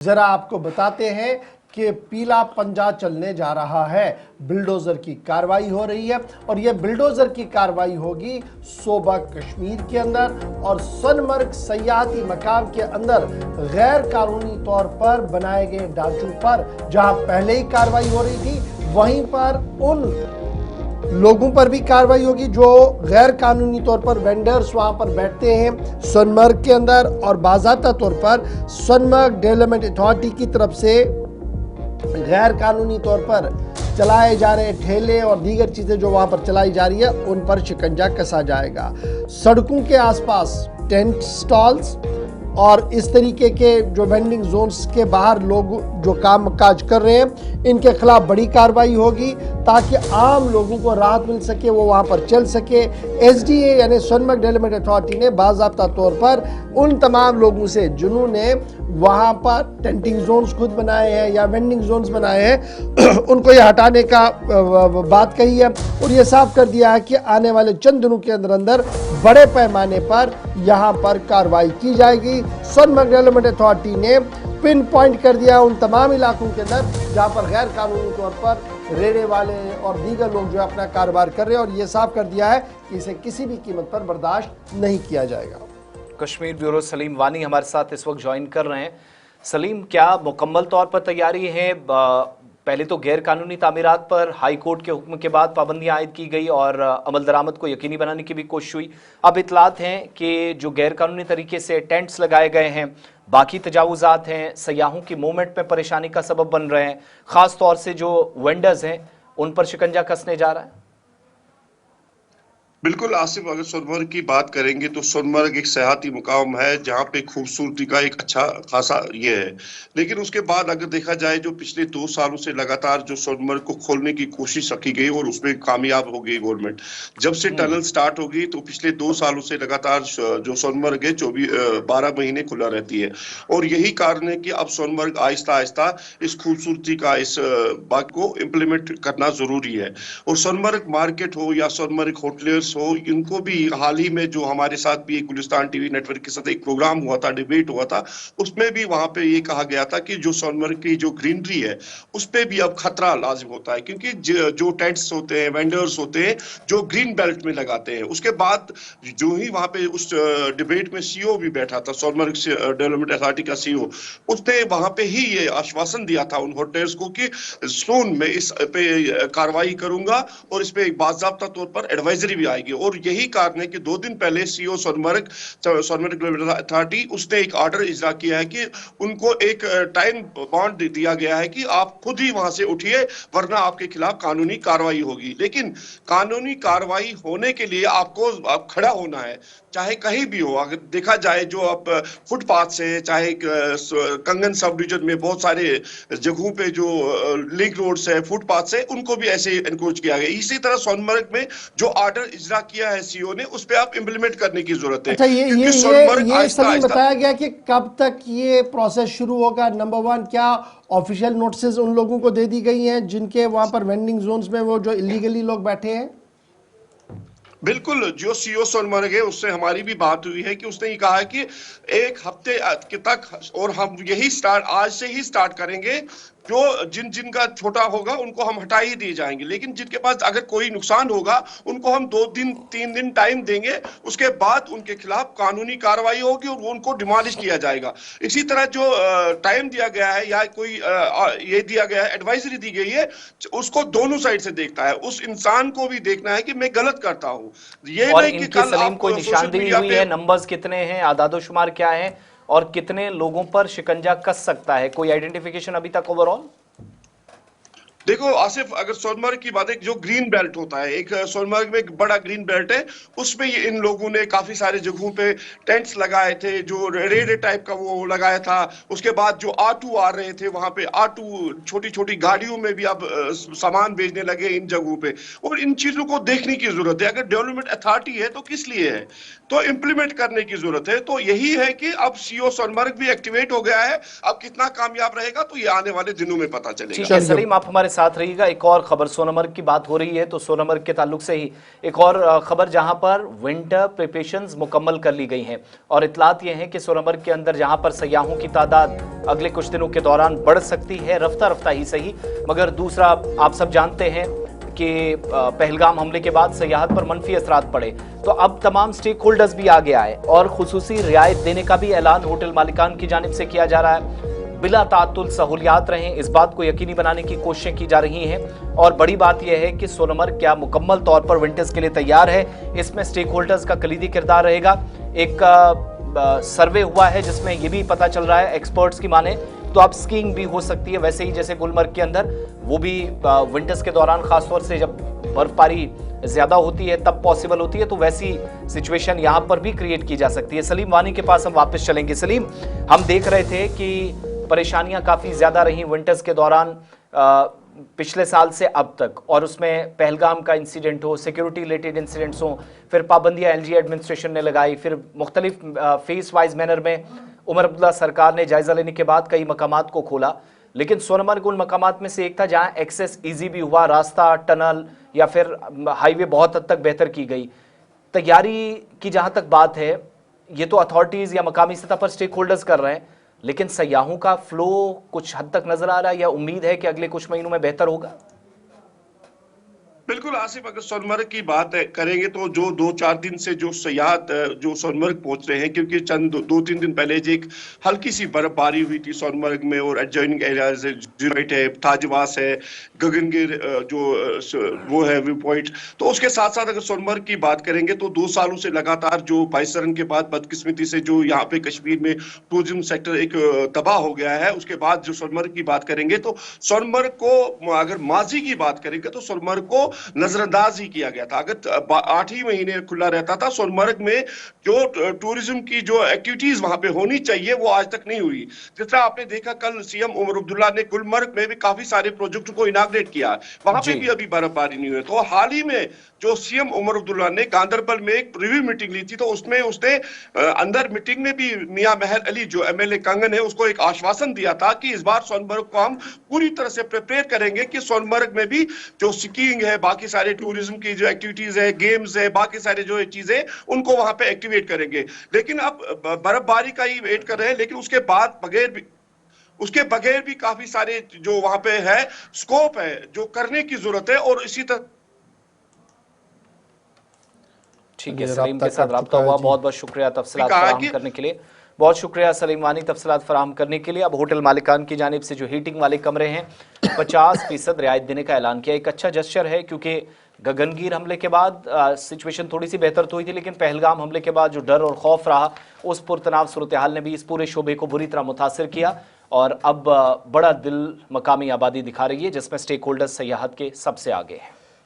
जरा आपको बताते हैं कि पीला पंजा चलने जा रहा है, बिल्डोजर की कार्रवाई हो रही है और यह बिल्डोजर की कार्रवाई होगी सोबा कश्मीर के अंदर और सोनमर्ग सयाहती मकाम के अंदर गैर कानूनी तौर पर बनाए गए ढांचों पर जहां पहले ही कार्रवाई हो रही थी, वहीं पर उन लोगों पर भी कार्रवाई होगी जो गैर कानूनी तौर पर वेंडर्स वहां पर बैठते हैं सोनमर्ग के अंदर और बाज़ाब्ता तौर पर सोनमर्ग डेवलपमेंट अथॉरिटी की तरफ से गैर कानूनी तौर पर चलाए जा रहे ठेले और दीगर चीज़ें जो वहां पर चलाई जा रही है उन पर शिकंजा कसा जाएगा। सड़कों के आसपास टेंट स्टॉल्स और इस तरीके के जो वेंडिंग जोन्स के बाहर लोग जो काम काज कर रहे हैं इनके खिलाफ बड़ी कार्रवाई होगी ताकि आम लोगों को राहत मिल सके, वो वहाँ पर चल सके। एसडीए यानी सोनमर्ग डेवलपमेंट अथॉरिटी ने बाज़ाब्ता तौर पर उन तमाम लोगों से जिन्होंने वहाँ पर टेंटिंग जोन्स खुद बनाए हैं या वेंडिंग जोन्स बनाए हैं उनको ये हटाने का बात कही है और ये साफ कर दिया है कि आने वाले चंद दिनों के अंदर अंदर बड़े पैमाने पर यहाँ पर कार्रवाई की जाएगी। सोनमर्ग डेवलपमेंट अथॉरिटी ने पिन पॉइंट कर दिया उन तमाम इलाकों के अंदर जहाँ पर गैर कानूनी तौर पर रेड़े वाले और दीगर लोग जो अपना कारोबार कर रहे हैं और ये साफ कर दिया है कि इसे किसी भी कीमत पर बर्दाश्त नहीं किया जाएगा। कश्मीर ब्यूरो सलीम वानी हमारे साथ इस वक्त ज्वाइन कर रहे हैं। सलीम, क्या मुकम्मल तौर पर तैयारी है? पहले तो गैर कानूनी तामीरात पर हाई कोर्ट के हुक्म के बाद पाबंदियां आयद की गई और अमल दरामद को यकीनी बनाने की भी कोशिश हुई। अब इतलात हैं कि जो गैर कानूनी तरीके से टेंट्स लगाए गए हैं, बाकी तजावुजात हैं, सयाहों की मूवमेंट में परेशानी का सबब बन रहे हैं, ख़ास तौर से जो वेंडर्स हैं उन पर शिकंजा कसने जा रहा है। बिल्कुल आसिफ, अगर सोनमर्ग की बात करेंगे तो सोनमर्ग एक सयाहती मुकाम है जहाँ पे खूबसूरती का एक अच्छा खासा ये है, लेकिन उसके बाद अगर देखा जाए जो पिछले 2 सालों से लगातार जो सोनमर्ग को खोलने की कोशिश रखी गई और उसमें कामयाब हो गई गवर्नमेंट। जब से टनल स्टार्ट हो गई तो पिछले 2 सालों से लगातार जो सोनमर्ग है 12 महीने खुला रहती है और यही कारण है कि अब सोनमर्ग आहिस्ता आहिस्ता इस खूबसूरती का इस बात को इम्प्लीमेंट करना जरूरी है। और सोनमर्ग मार्केट हो या सोनमर्ग होटलियर्स हो, इनको भी हाल ही में जो हमारे साथ भी एक गुलिस्तान टीवी नेटवर्क के साथ एक प्रोग्राम हुआ था, डिबेट हुआ था, उसमें भी वहां पे ये कहा गया था कि जो सोनमर्ग की जो ग्रीनरी है उस पे भी अब खतरा लाजिम होता है क्योंकि जो टेंट्स होते हैं, वेंडर्स होते हैं जो ग्रीन बेल्ट में लगाते हैं। उसके बाद जो ही वहां पे उस डिबेट में सीईओ भी बैठा था, सोनमर्ग डेवलपमेंट अथॉरिटी का सीईओ, उसने वहां पे ही ये आश्वासन दिया था उन होटल्स को कि सून में इस पे कार्रवाई करूंगा और इस पे एक बाज़ाब्ता तौर पर एडवाइजरी भी आएगी। और यही कारण है कि 2 दिन पहले सीईओ सोनमर्ग डेवलपमेंट अथॉरिटी उसने एक ऑर्डर इजरा किया है कि उनको एक टाइम बाउंड दिया गया है कि आप खुद ही वहां से उठिए वरना आपके खिलाफ कानूनी कार्रवाई होगी। लेकिन कानूनी कार्रवाई होने के लिए आपको खड़ा होना है, चाहे कहीं भी हो। अगर देखा जाए जो अब फुटपाथ से, चाहे कंगन सब डिवीजन में बहुत सारे जगहों पे जो लिंक रोड्स है, फुटपाथ से, उनको भी ऐसे एनकोरेज किया गया। इसी तरह सोनमर्ग में जो ऑर्डर इजरा किया है सीईओ ने उस पे आप इंप्लीमेंट करने की जरूरत है। अच्छा, ये सलीम बताया गया कि कब तक ये प्रोसेस शुरू होगा? नंबर 1, क्या ऑफिशियल नोटिस उन लोगों को दे दी गई हैं जिनके वहां पर वेंडिंग जोन्स में वो जो इलीगली लोग बैठे हैं? बिल्कुल, जो सीईओ सोनमर्ग है उससे हमारी भी बात हुई है कि उसने ये कहा है कि 1 हफ्ते तक, और हम यही आज से ही स्टार्ट करेंगे, जो जिनका छोटा होगा उनको हम हटा ही दिए जाएंगे, लेकिन जिनके पास अगर कोई नुकसान होगा उनको हम 2 दिन 3 दिन टाइम देंगे। उसके बाद उनके खिलाफ कानूनी कार्रवाई होगी और उनको डिमोलिश किया जाएगा। इसी तरह जो टाइम दिया गया है या कोई ये दिया गया है, एडवाइजरी दी गई है, उसको दोनों साइड से देखता है। उस इंसान को भी देखना है कि मैं गलत करता हूँ, ये नहीं कि कल सलीम कोई निशानदेही हुई है, नंबर्स कितने हैं, आदादोशुमार क्या है और कितने लोगों पर शिकंजा कस सकता है? कोई आइडेंटिफिकेशन अभी तक ओवरऑल? देखो आसिफ, अगर सोनमर्ग की बात है, जो ग्रीन बेल्ट होता है, एक सोनमर्ग में एक बड़ा ग्रीन बेल्ट है, उसमें इन लोगों ने काफी सारे जगहों पे टेंट्स लगाए थे, जो रेडे टाइप का वो लगाया था। उसके बाद जो ऑटो आ रहे थे वहां पे, ऑटो छोटी छोटी गाड़ियों में भी अब सामान भेजने लगे इन जगहों पे, और इन चीजों को देखने की जरूरत है। अगर डेवलपमेंट अथॉरिटी है तो किस लिए है, तो इंप्लीमेंट करने की जरूरत है। तो यही है कि अब सीईओ सोनमर्ग भी एक्टिवेट हो गया है। अब कितना कामयाब रहेगा तो ये आने वाले दिनों में पता चलेगा। ठीक है सलीम, आप हमारे साथ रहिएगा। एक और खबर, सोनमर्ग की बात हो रही है तो सोनमर्ग के ताल्लुक से ही एक और खबर जहां पर विंटर प्रिपरेशंस मुकम्मल कर ली गई हैं और इतलात ये हैं कि सोनमर्ग के अंदर जहां पर सयाहों की तादाद अगले कुछ दिनों के दौरान बढ़ सकती है, रफ्ता रफ्ता ही सही, मगर दूसरा आप सब जानते हैं कि पहलगाम हमले के बाद सयाहत पर मनफी असरात पड़े, तो अब तमाम स्टेक होल्डर्स भी आगे आए और खुसूसी रियायत देने का भी ऐलान होटल मालिकान की जानिब से किया जा रहा है। बिला तातुल सहूलियात रहें, इस बात को यकीनी बनाने की कोशिशें की जा रही हैं और बड़ी बात यह है कि सोनमर्ग क्या मुकम्मल तौर पर विंटर्स के लिए तैयार है, इसमें स्टेक होल्डर्स का कलीदी किरदार रहेगा। एक सर्वे हुआ है जिसमें यह भी पता चल रहा है, एक्सपर्ट्स की माने तो अब स्कीइंग भी हो सकती है, वैसे ही जैसे गुलमर्ग के अंदर, वो भी विंटर्स के दौरान खासतौर से जब बर्फबारी ज्यादा होती है तब पॉसिबल होती है, तो वैसी सिचुएशन यहाँ पर भी क्रिएट की जा सकती है। सलीम वानी के पास हम वापस चलेंगे। सलीम, हम देख रहे थे कि परेशानियां काफी ज्यादा रही विंटर्स के दौरान पिछले साल से अब तक, और उसमें पहलगाम का इंसिडेंट हो, सिक्योरिटी रिलेटेड इंसिडेंट्स हो, फिर पाबंदियां एलजी एडमिनिस्ट्रेशन ने लगाई, फिर मुख्तलिफ फेस वाइज मैनर में उमर अब्दुल्ला सरकार ने जायजा लेने के बाद कई मकामात को खोला, लेकिन सोनमर्ग उन मकामात में से एक था जहां एक्सेस इजी भी हुआ, रास्ता, टनल या फिर हाईवे बहुत हद तक बेहतर की गई। तैयारी की जहां तक बात है, ये तो अथॉरिटीज या मकामी सतह पर स्टेक होल्डर्स कर रहे हैं, लेकिन सयाहों का फ्लो कुछ हद तक नजर आ रहा है या उम्मीद है कि अगले कुछ महीनों में बेहतर होगा? बिल्कुल आसिफ, अगर सोनमर्ग की बात करेंगे तो जो 2-4 दिन से जो सयाहत जो सोनमर्ग पहुंच रहे हैं, क्योंकि चंद 2-3 दिन पहले जो एक हल्की सी बर्फबारी हुई थी सोनमर्ग में और एडजॉइनिंग एरियाज है, ताजवास है, गगनगिर जो वो है व्यू पॉइंट, तो उसके साथ साथ अगर सोनमर्ग की बात करेंगे तो 2 सालों से लगातार जो 22 रन के बाद बदकिस्मती से जो यहाँ पे कश्मीर में टूरिज्म सेक्टर एक तबाह हो गया है, उसके बाद जो सोनमर्ग की बात करेंगे तो सोनमर्ग को अगर माजी की बात करेंगे तो सोनमर्ग को नजरअंदाज ही किया गया था। अगर 8 ही महीने खुला रहता था, सोनमर्ग में जो टूरिज्म की जो एक्टिविटीज वहां पे होनी चाहिए वो आज तक नहीं हुई। जिस तरह आपने देखा कल सीएम उमर अब्दुल्ला ने गुलमर्ग में भी काफी सारे प्रोजेक्ट को इनाग्रेट किया, वहां पे भी अभी बर्फबारी नहीं हुई। तो हाल ही में जो सीएम उमर अब्दुल्ला ने गांधरबल में एक रिव्यू मीटिंग ली थी, तो उसमें उसने अंदर मीटिंग में भी मियां महर अली जो एमएलए कंगन है उसको एक आश्वासन दिया था कि इस बार सोनमर्ग को हम पूरी तरह से प्रिपेयर करेंगे कि सोनमर्ग में भी जो स्कीइंग है, बाकी सारे टूरिज्म की जो एक्टिविटीज है, गेम्स है, बाकी सारे जो चीजें उनको वहां पे एक्टिवेट करेंगे। लेकिन अब बर्फबारी का ही वेट कर रहे हैं, लेकिन उसके बगैर भी काफी सारे जो वहां पे है स्कोप है जो करने की जरूरत है। और इसी तरह ठीक है, सलीम के साथ राब्ता हुआ। बहुत बहुत शुक्रिया तफसीलात फराहम करने के लिए, बहुत शुक्रिया सलीम वानी तफसीलात फराहम करने के लिए। अब होटल मालिकान की जानिब से जो हीटिंग वाले कमरे हैं 50% रियायत देने का ऐलान किया, एक अच्छा जेस्चर है, क्योंकि गगनगीर हमले के बाद सिचुएशन थोड़ी सी बेहतर तो हुई थी, लेकिन पहलगाम हमले के बाद जो डर और खौफ रहा, उस पुरतनाव सूरत हाल ने भी इस पूरे शोबे को बुरी तरह मुतासिर किया और अब बड़ा दिल मकामी आबादी दिखा रही है, जिसमें स्टेक होल्डर्स सयाहत के सबसे आगे हैं।